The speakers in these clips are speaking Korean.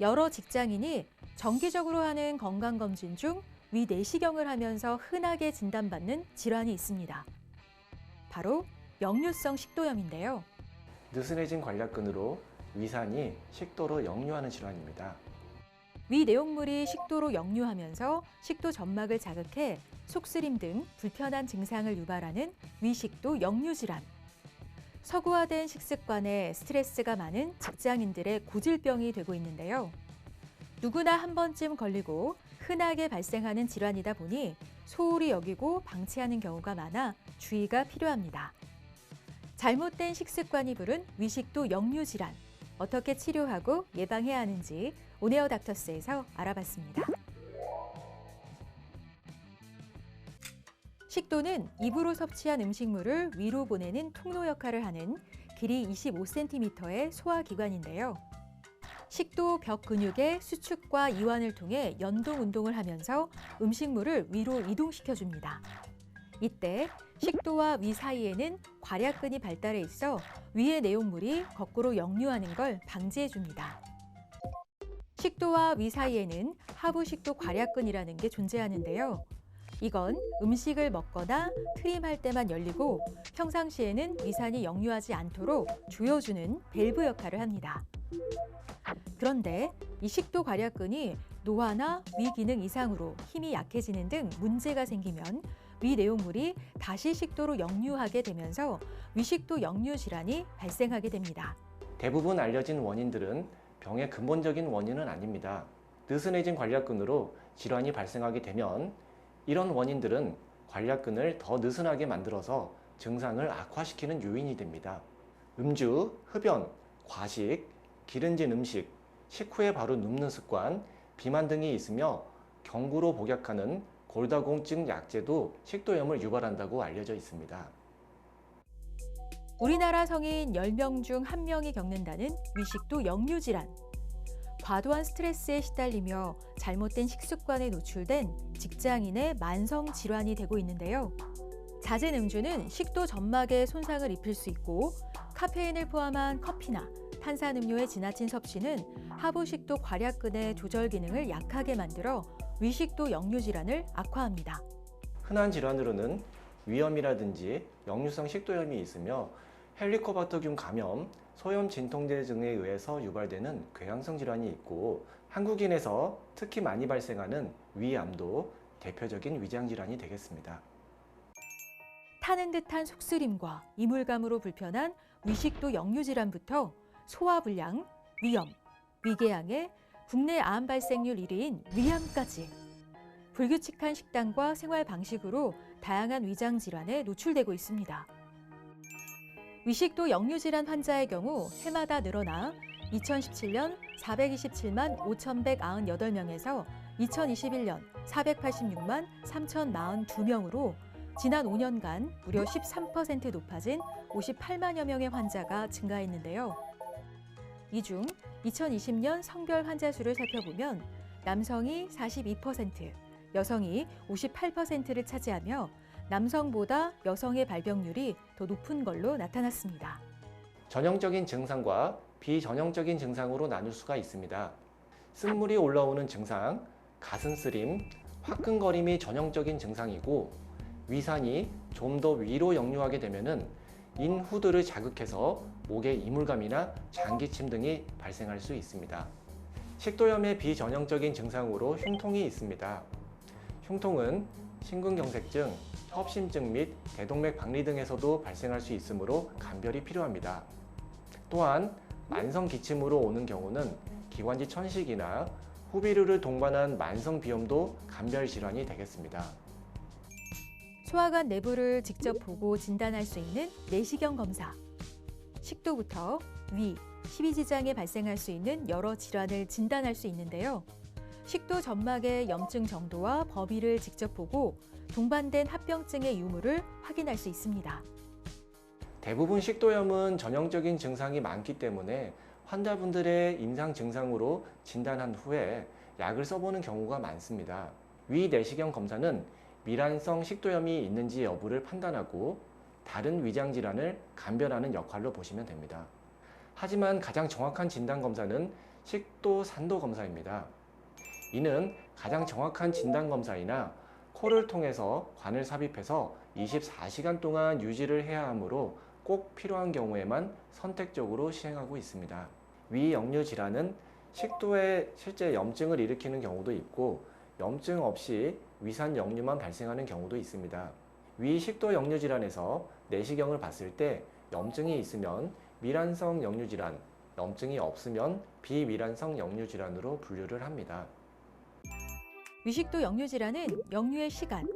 여러 직장인이 정기적으로 하는 건강검진 중 위 내시경을 하면서 흔하게 진단받는 질환이 있습니다. 바로 역류성 식도염인데요. 느슨해진 관략근으로 위산이 식도로 역류하는 질환입니다. 위 내용물이 식도로 역류하면서 식도 점막을 자극해 속쓰림 등 불편한 증상을 유발하는 위식도 역류 질환. 서구화된 식습관에 스트레스가 많은 직장인들의 고질병이 되고 있는데요. 누구나 한 번쯤 걸리고 흔하게 발생하는 질환이다 보니 소홀히 여기고 방치하는 경우가 많아 주의가 필요합니다. 잘못된 식습관이 부른 위식도 역류 질환. 어떻게 치료하고 예방해야 하는지 온에어 닥터스에서 알아봤습니다. 식도는 입으로 섭취한 음식물을 위로 보내는 통로 역할을 하는 길이 25cm의 소화기관인데요. 식도 벽 근육의 수축과 이완을 통해 연동 운동을 하면서 음식물을 위로 이동시켜줍니다. 이때 식도와 위 사이에는 괄약근이 발달해 있어 위의 내용물이 거꾸로 역류하는 걸 방지해줍니다. 식도와 위 사이에는 하부식도 괄약근이라는 게 존재하는데요. 이건 음식을 먹거나 트림할 때만 열리고 평상시에는 위산이 역류하지 않도록 조여주는 밸브 역할을 합니다. 그런데 이 식도 괄약근이 노화나 위 기능 이상으로 힘이 약해지는 등 문제가 생기면 위 내용물이 다시 식도로 역류하게 되면서 위식도 역류 질환이 발생하게 됩니다. 대부분 알려진 원인들은 병의 근본적인 원인은 아닙니다. 느슨해진 관략근으로 질환이 발생하게 되면 이런 원인들은 관략근을 더 느슨하게 만들어서 증상을 악화시키는 요인이 됩니다. 음주, 흡연, 과식, 기름진 음식, 식후에 바로 눕는 습관, 비만 등이 있으며 경구로 복약하는 골다공증 약제도 식도염을 유발한다고 알려져 있습니다. 우리나라 성인 10명 중 1명이 겪는다는 위식도 역류 질환. 과도한 스트레스에 시달리며 잘못된 식습관에 노출된 직장인의 만성 질환이 되고 있는데요. 잦은 음주는 식도 점막에 손상을 입힐 수 있고 카페인을 포함한 커피나 탄산음료의 지나친 섭취는 하부식도 괄약근의 조절 기능을 약하게 만들어 위식도 역류 질환을 악화합니다. 흔한 질환으로는 위염이라든지 역류성 식도염이 있으며 헬리코바터균 감염, 소염 진통제 등에 의해서 유발되는 궤양성 질환이 있고 한국인에서 특히 많이 발생하는 위암도 대표적인 위장 질환이 되겠습니다. 타는 듯한 속쓰림과 이물감으로 불편한 위식도 역류 질환부터 소화불량, 위염, 위궤양에 국내 암 발생률 1위인 위암까지 불규칙한 식단과 생활 방식으로 다양한 위장 질환에 노출되고 있습니다. 위식도 역류 질환 환자의 경우 해마다 늘어나 2017년 427만 5,198명에서 2021년 486만 3,042명으로 지난 5년간 무려 13% 높아진 58만여 명의 환자가 증가했는데요. 이 중 2020년 성별 환자 수를 살펴보면 남성이 42%, 여성이 58%를 차지하며 남성보다 여성의 발병률이 더 높은 걸로 나타났습니다. 전형적인 증상과 비전형적인 증상으로 나눌 수가 있습니다. 쓴물이 올라오는 증상, 가슴 쓰림, 화끈거림이 전형적인 증상이고 위산이 좀 더 위로 역류하게 되면은 인후두를 자극해서 목에 이물감이나 장기침 등이 발생할 수 있습니다. 식도염의 비전형적인 증상으로 흉통이 있습니다. 흉통은 심근경색증, 협심증 및 대동맥 박리 등에서도 발생할 수 있으므로 감별이 필요합니다. 또한 만성 기침으로 오는 경우는 기관지 천식이나 후비루를 동반한 만성 비염도 감별 질환이 되겠습니다. 소화관 내부를 직접 보고 진단할 수 있는 내시경 검사. 식도부터 위, 십이지장에 발생할 수 있는 여러 질환을 진단할 수 있는데요. 식도 점막의 염증 정도와 범위를 직접 보고 동반된 합병증의 유무를 확인할 수 있습니다. 대부분 식도염은 전형적인 증상이 많기 때문에 환자분들의 임상 증상으로 진단한 후에 약을 써보는 경우가 많습니다. 위 내시경 검사는 미란성 식도염이 있는지 여부를 판단하고 다른 위장 질환을 감별하는 역할로 보시면 됩니다. 하지만 가장 정확한 진단 검사는 식도 산도 검사입니다. 이는 가장 정확한 진단 검사이나 코를 통해서 관을 삽입해서 24시간 동안 유지를 해야 하므로 꼭 필요한 경우에만 선택적으로 시행하고 있습니다. 위 역류 질환은 식도에 실제 염증을 일으키는 경우도 있고 염증 없이 위산 역류만 발생하는 경우도 있습니다. 위 식도 역류 질환에서 내시경을 봤을 때 염증이 있으면 미란성 역류 질환, 염증이 없으면 비미란성 역류 질환으로 분류를 합니다. 위식도 역류 질환은 역류의 시간,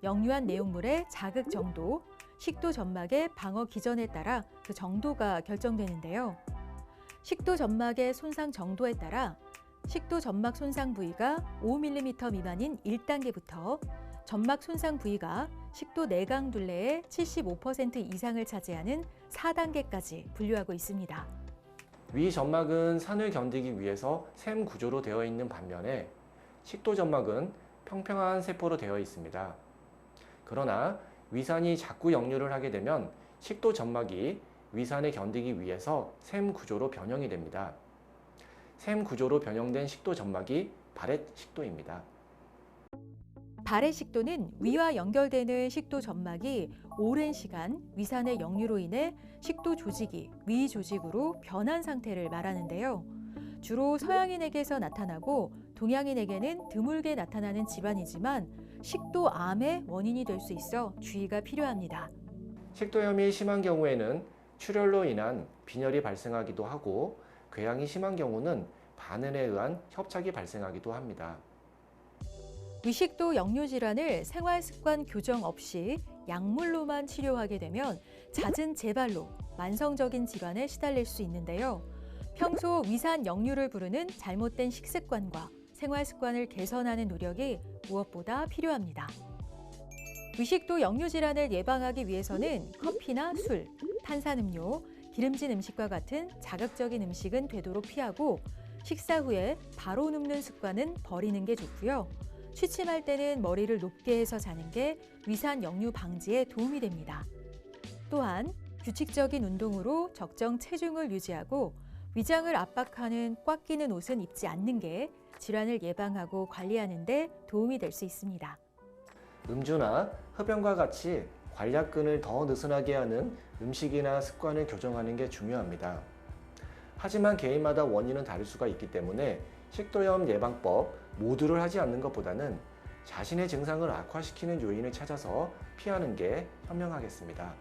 역류한 내용물의 자극 정도, 식도 점막의 방어 기전에 따라 그 정도가 결정되는데요. 식도 점막의 손상 정도에 따라 식도 점막 손상 부위가 5mm 미만인 1단계부터 점막 손상 부위가 식도 내강 둘레의 75% 이상을 차지하는 4단계까지 분류하고 있습니다. 위 점막은 산을 견디기 위해서 샘 구조로 되어 있는 반면에 식도 점막은 평평한 세포로 되어 있습니다. 그러나 위산이 자꾸 역류를 하게 되면 식도 점막이 위산을 견디기 위해서 샘 구조로 변형이 됩니다. 샘 구조로 변형된 식도 점막이 바렛 식도입니다. 바렛 식도는 위와 연결되는 식도 점막이 오랜 시간 위산의 역류로 인해 식도 조직이 위 조직으로 변한 상태를 말하는데요. 주로 서양인에게서 나타나고 동양인에게는 드물게 나타나는 질환이지만 식도암의 원인이 될 수 있어 주의가 필요합니다. 식도염이 심한 경우에는 출혈로 인한 빈혈이 발생하기도 하고 궤양이 심한 경우는 반응에 의한 협착이 발생하기도 합니다. 위식도 역류 질환을 생활 습관 교정 없이 약물로만 치료하게 되면 잦은 재발로 만성적인 질환에 시달릴 수 있는데요. 평소 위산 역류를 부르는 잘못된 식습관과 생활 습관을 개선하는 노력이 무엇보다 필요합니다. 위식도 역류 질환을 예방하기 위해서는 커피나 술, 탄산음료, 기름진 음식과 같은 자극적인 음식은 되도록 피하고 식사 후에 바로 눕는 습관은 버리는 게 좋고요. 취침할 때는 머리를 높게 해서 자는 게 위산 역류 방지에 도움이 됩니다. 또한 규칙적인 운동으로 적정 체중을 유지하고 위장을 압박하는 꽉 끼는 옷은 입지 않는 게 질환을 예방하고 관리하는 데 도움이 될 수 있습니다. 음주나 흡연과 같이 관략근을 더 느슨하게 하는 음식이나 습관을 교정하는 게 중요합니다. 하지만 개인마다 원인은 다를 수가 있기 때문에 식도염 예방법 모두를 하지 않는 것보다는 자신의 증상을 악화시키는 요인을 찾아서 피하는 게 현명하겠습니다.